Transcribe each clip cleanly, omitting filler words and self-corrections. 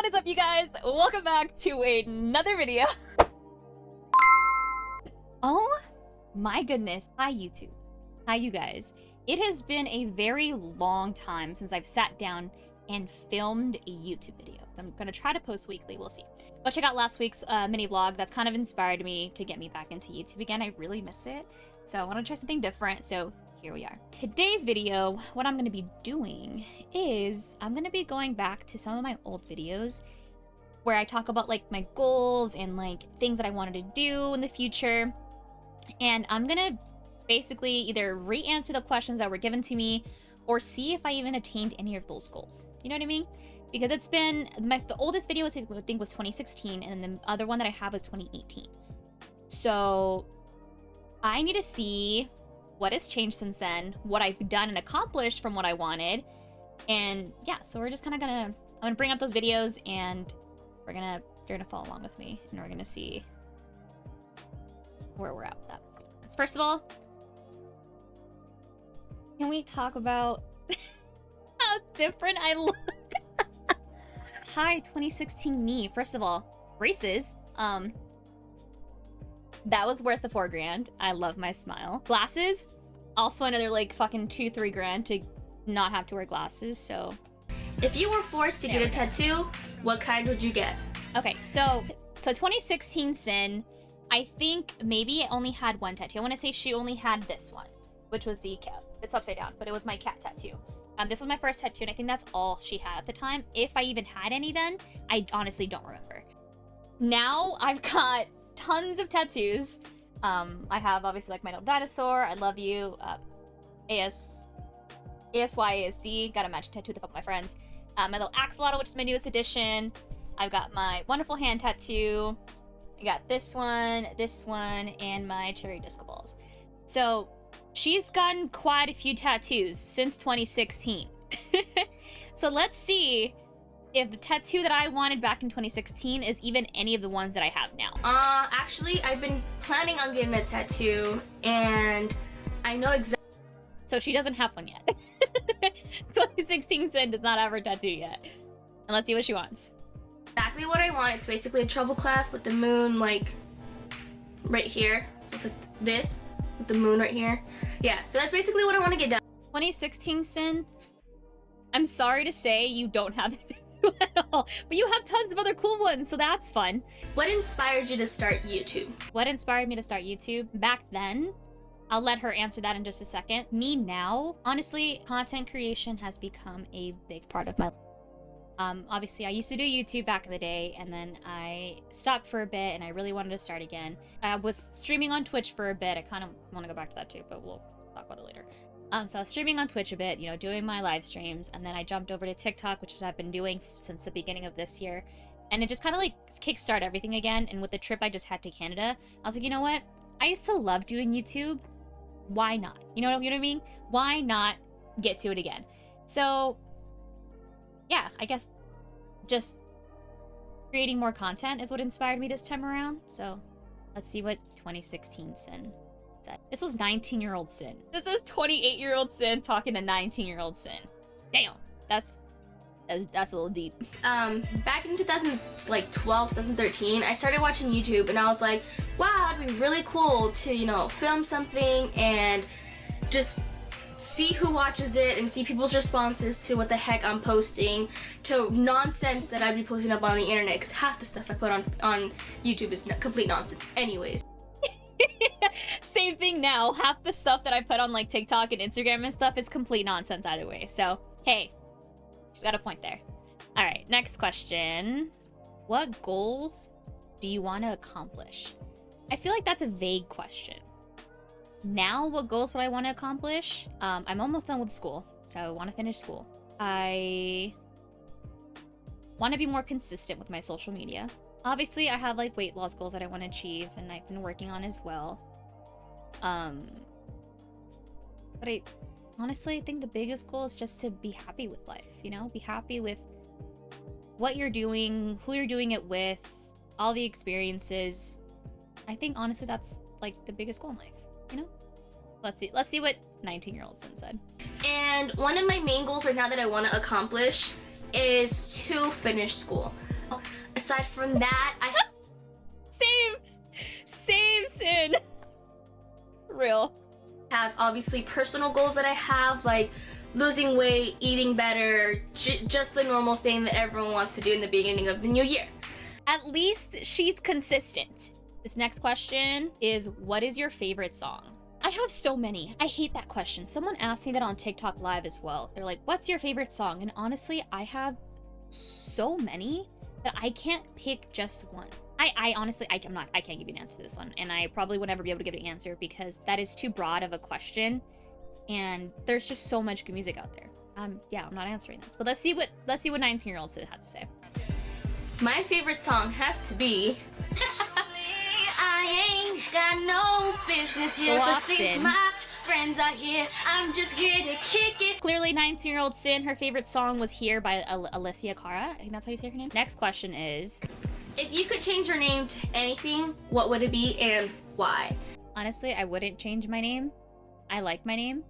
is up, you guys? Welcome back to another video. Oh my goodness. Hi, YouTube. Hi, you guys. It has been a very long time since I've sat down and filmed a YouTube video. I'm gonna try to post weekly, we'll see. Go check out last week's mini vlog. That's kind of inspired me to get me back into YouTube again. I really miss it. So I want to try something different, so here we are. Today's video, what I'm gonna be doing is I'm gonna be going back to some of my old videos where I talk about like my goals and like things that I wanted to do in the future. And I'm gonna basically either re-answer the questions that were given to me or see if I even attained any of those goals. You know what I mean? Because it's been, the oldest video I think was 2016, and then the other one that I have is 2018. So I need to see what has changed since then, what I've done and accomplished from what I wanted. And yeah, so we're just kind of I'm gonna bring up those videos and you're gonna follow along with me and we're gonna see where we're at with that. Let's first of all, can we talk about how different I look? Hi, 2016 me. First of all, braces. That was worth the $4,000. I love my smile. Glasses, also another like fucking $2-3 grand to not have to wear glasses. So, if you were forced to get a tattoo, what kind would you get? Okay, so 2016 Sin, I think maybe I only had one tattoo. I want to say she only had this one, which was the cat. It's upside down, but it was my cat tattoo. This was my first tattoo, and I think that's all she had at the time. If I even had any then, I honestly don't remember. Now I've got tons of tattoos. I have obviously like my little dinosaur, I love you, ASYASD, got a matching tattoo with a couple of my friends. My little axolotl, which is my newest addition. I've got my wonderful hand tattoo. I got this one, and my cherry disco balls. So she's gotten quite a few tattoos since 2016. So let's see if the tattoo that I wanted back in 2016 is even any of the ones that I have now. Actually, I've been planning on getting a tattoo, and I know exactly. So she doesn't have one yet. 2016 Sin does not have her tattoo yet. And let's see what she wants. Exactly what I want. It's basically a treble clef with the moon like right here. So it's like this with the moon right here. Yeah, so that's basically what I want to get done. 2016 Sin, I'm sorry to say you don't have the tattoo at all, but you have tons of other cool ones, so that's fun. What inspired you to start YouTube? What inspired me to start YouTube? Back then, I'll let her answer that in just a second. Me now, honestly, content creation has become a big part of my life. Obviously, I used to do YouTube back in the day, and then I stopped for a bit, and I really wanted to start again. I was streaming on Twitch for a bit. I kind of want to go back to that too, but we'll talk about it later. So I was streaming on Twitch a bit, you know, doing my live streams, and then I jumped over to TikTok, which I've been doing since the beginning of this year, and it just kind of like kickstarted everything again. And with the trip I just had to Canada, I was like, you know what? I used to love doing YouTube. Why not? You know what I mean? Why not get to it again? So yeah, I guess just creating more content is what inspired me this time around. So let's see what 2016 Sin said. This was 19-year-old Sin. This is 28-year-old Sin talking to 19-year-old Sin. Damn, that's a little deep. Back in 2012, 2013, I started watching YouTube, and I was like, wow, it'd be really cool to, you know, film something and just see who watches it and see people's responses to what the heck I'm posting, to nonsense that I'd be posting up on the internet, because half the stuff I put on YouTube is complete nonsense anyways. Same thing now. Half the stuff that I put on like TikTok and Instagram and stuff is complete nonsense either way. So, hey, she's got a point there. All right, next question. What goals do you want to accomplish? I feel like that's a vague question. Now, what goals would I want to accomplish? I'm almost done with school, so I want to finish school. I want to be more consistent with my social media. Obviously, I have like weight loss goals that I want to achieve, and I've been working on as well. But I honestly think the biggest goal is just to be happy with life, you know? Be happy with what you're doing, who you're doing it with, all the experiences. I think honestly that's like the biggest goal in life. You know? Let's see what 19-year-old Sin said. And one of my main goals right now that I want to accomplish is to finish school. Aside from that, I Same sin. Real. have obviously personal goals that I have, like losing weight, eating better, just the normal thing that everyone wants to do in the beginning of the new year. At least she's consistent. This next question is, what is your favorite song? I have so many. I hate that question. Someone asked me that on TikTok Live as well. They're like, what's your favorite song? And honestly, I have so many that I can't pick just one. I honestly, I can't give you an answer to this one. And I probably would never be able to give an answer because that is too broad of a question. And there's just so much good music out there. Yeah, I'm not answering this. But let's see what 19-year-old Sid had to say. My favorite song has to be I ain't got no business here, but since my friends are here, I'm just here to kick it. Clearly, 19-year-old Sin, her favorite song was Here by Alessia Cara. I think that's how you say her name. Next question is, if you could change your name to anything, what would it be and why? Honestly, I wouldn't change my name. I like my name.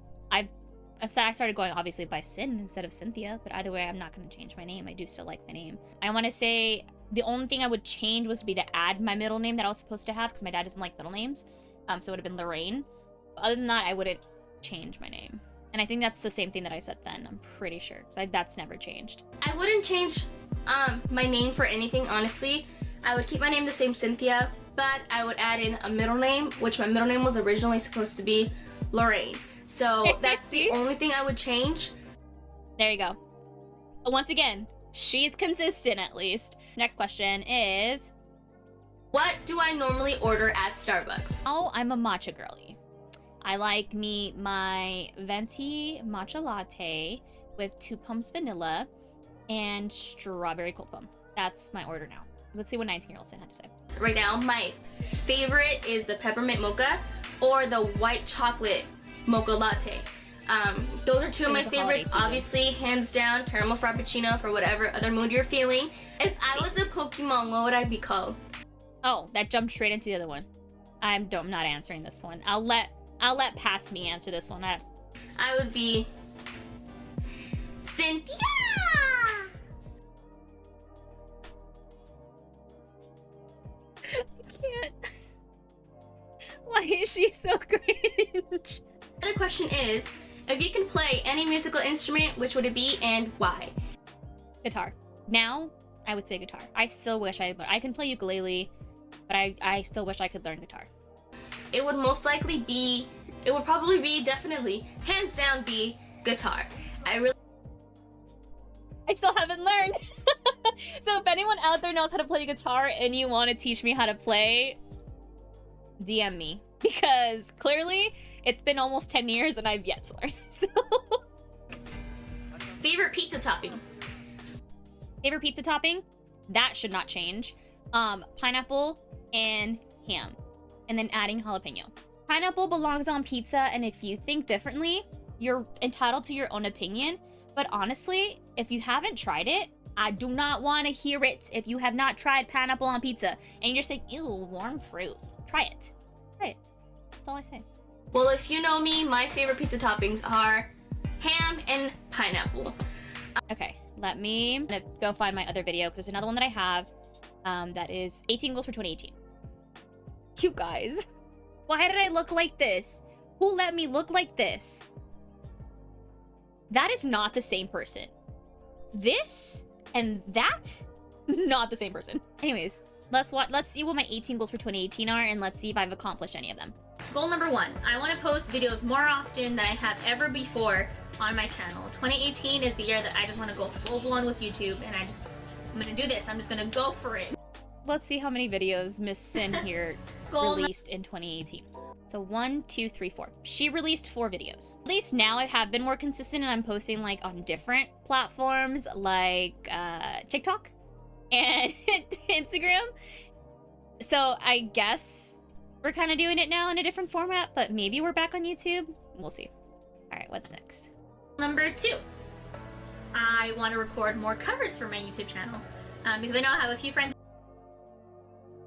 I started going obviously by Sin instead of Cynthia, but either way, I'm not going to change my name. I do still like my name. I want to say the only thing I would change was to be to add my middle name that I was supposed to have because my dad doesn't like middle names. So it would have been Lorraine. But other than that, I wouldn't change my name. And I think that's the same thing that I said then. I'm pretty sure. So that's never changed. I wouldn't change my name for anything, honestly. I would keep my name the same, Cynthia, but I would add in a middle name, which my middle name was originally supposed to be Lorraine. So that's the only thing I would change. There you go. But once again, she's consistent at least. Next question is, what do I normally order at Starbucks? Oh, I'm a matcha girly. I like my venti matcha latte with 2 pumps vanilla and strawberry cold foam. That's my order now. Let's see what 19-year-old Sin had to say. Right now, my favorite is the peppermint mocha or the white chocolate mocha latte. Those are two of my favorites. Obviously, hands down, caramel frappuccino for whatever other mood you're feeling. If I was a Pokemon, what would I be called? Oh, that jumped straight into the other one. I'm not answering this one. I'll let past me answer this one. I would be Cynthia. I can't. Why is she so cringe? Other question is, if you can play any musical instrument, which would it be and why? Guitar. Now, I would say guitar. I still wish I can play ukulele, but I still wish I could learn guitar. It would most likely be, it would probably be, definitely, hands down, be guitar. I still haven't learned. So if anyone out there knows how to play guitar and you want to teach me how to play, DM me. Because clearly, it's been almost 10 years and I've yet to learn. So. Favorite pizza topping? Favorite pizza topping? That should not change. Pineapple and ham. And then adding jalapeno. Pineapple belongs on pizza, and if you think differently, you're entitled to your own opinion. But honestly, if you haven't tried it, I do not want to hear it if you have not tried pineapple on pizza. And you're saying, ew, warm fruit. Try it. Try it. That's all I say. Well, if you know me, my favorite pizza toppings are ham and pineapple. Okay, I'm gonna go find my other video because there's another one that I have that is 18 goals for 2018. You guys, why did I look like this? Who let me look like this? That is not the same person. This and that, not the same person. Anyways, let's see what my 18 goals for 2018 are, and let's see if I've accomplished any of them. Goal number 1, I want to post videos more often than I have ever before on my channel. 2018 is the year that I just want to go full blown with YouTube, and I'm gonna do this. I'm just gonna go for it. Let's see how many videos Miss Sin here released in 2018. So 1, 2, 3, 4. She released 4 videos. At least now I have been more consistent and I'm posting like on different platforms like TikTok and Instagram. So I guess we're kind of doing it now in a different format, but maybe we're back on YouTube. We'll see. All right, what's next? Number 2, I want to record more covers for my YouTube channel because I know I have a few friends.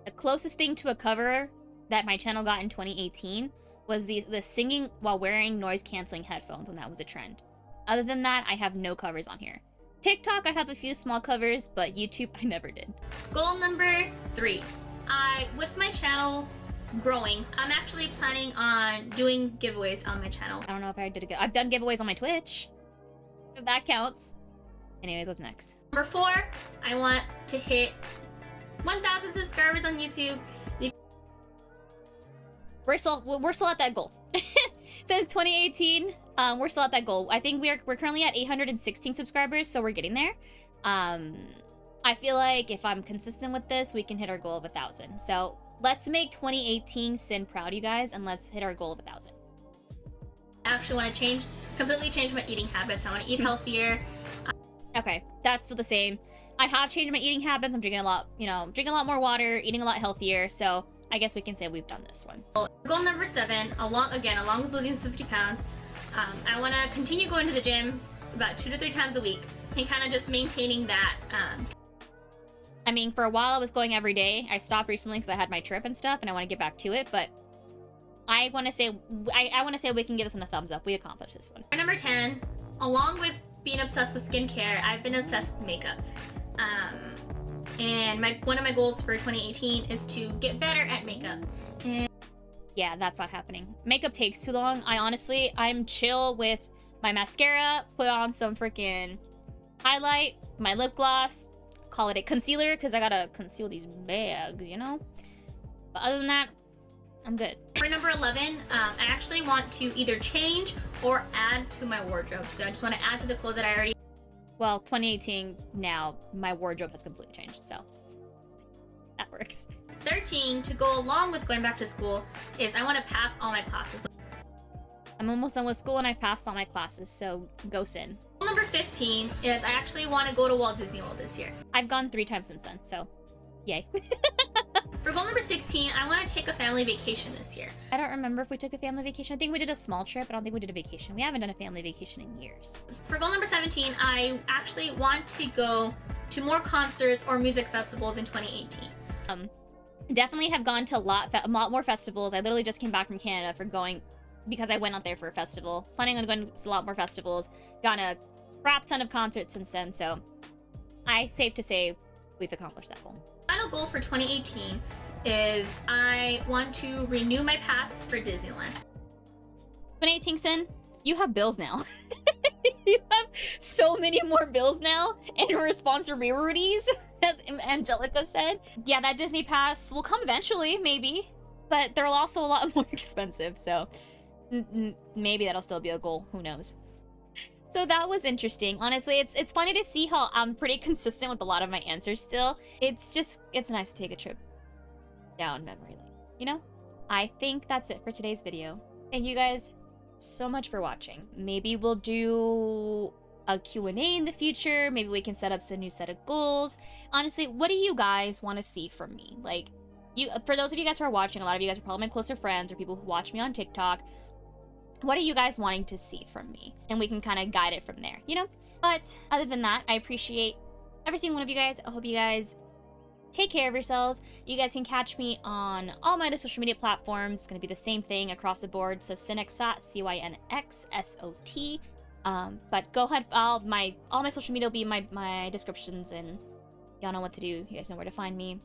The closest thing to a cover that my channel got in 2018 was the singing while wearing noise-canceling headphones when that was a trend. Other than that, I have no covers on here. TikTok, I have a few small covers, but YouTube, I never did. Goal number 3. With my channel growing, I'm actually planning on doing giveaways on my channel. I don't know if I did a I've done giveaways on my Twitch, if that counts. Anyways, what's next? Number 4, I want to hit 1,000 subscribers on YouTube. We're still at that goal. Since 2018, we're still at that goal. I think we're currently at 816 subscribers, so we're getting there. I feel like if I'm consistent with this, we can hit our goal of 1,000. So let's make 2018 Sin proud, you guys, and let's hit our goal of 1,000. I actually want to completely change my eating habits. I want to eat healthier. Okay, that's still the same. I have changed my eating habits. I'm drinking a lot, drinking a lot more water, eating a lot healthier. So I guess we can say we've done this one. Goal number 7, along with losing 50 pounds, I want to continue going to the gym about 2 to 3 times a week and kind of just maintaining that. I mean, for a while I was going every day. I stopped recently because I had my trip and stuff, and I want to get back to it. But I want to say we can give this one a thumbs up. We accomplished this one. Number 10, along with being obsessed with skincare, I've been obsessed with makeup. And one of my goals for 2018 is to get better at makeup. And yeah, that's not happening. Makeup takes too long. I'm chill with my mascara, put on some freaking highlight, my lip gloss, call it a concealer because I gotta conceal these bags, But other than that, I'm good. For number 11, I actually want to either change or add to my wardrobe. So I just want to add to the clothes that I already. Well, 2018 now, my wardrobe has completely changed, so that works. 13, to go along with going back to school, is I want to pass all my classes. I'm almost done with school and I've passed all my classes, so go Sin. Goal number 15 is I actually want to go to Walt Disney World this year. I've gone 3 times since then, so yay. For goal number 16, I want to take a family vacation this year. I don't remember if we took a family vacation. I think we did a small trip. I don't think we did a vacation. We haven't done a family vacation in years. For goal number 17, I actually want to go to more concerts or music festivals in 2018. Definitely have gone to a lot more festivals. I literally just came back from Canada because I went out there for a festival. Planning on going to a lot more festivals. Gone a crap ton of concerts since then, so safe to say we've accomplished that goal. Final goal for 2018 is I want to renew my pass for Disneyland. 2018 Sin, you have bills now. You have so many more bills now in response to rerudies, as Angelica said. Yeah, that Disney pass will come eventually, maybe, but they're also a lot more expensive, so maybe that'll still be a goal. Who knows? So that was interesting. Honestly, it's funny to see how I'm pretty consistent with a lot of my answers still. It's nice to take a trip down memory lane, I think that's it for today's video. Thank you guys so much for watching. Maybe we'll do a Q&A in the future. Maybe we can set up a new set of goals. Honestly, what do you guys want to see from me? Like, for those of you guys who are watching, a lot of you guys are probably my closer friends or people who watch me on TikTok. What are you guys wanting to see from me? And we can kind of guide it from there, But other than that, I appreciate every single one of you guys. I hope you guys take care of yourselves. You guys can catch me on all my other social media platforms. It's going to be the same thing across the board. So Cynxsot, Cynxsot. But go ahead, all my social media will be in my descriptions, and y'all know what to do. You guys know where to find me.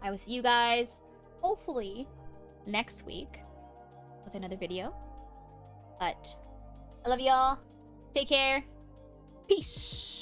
I will see you guys, hopefully, next week with another video. But I love y'all. Take care. Peace.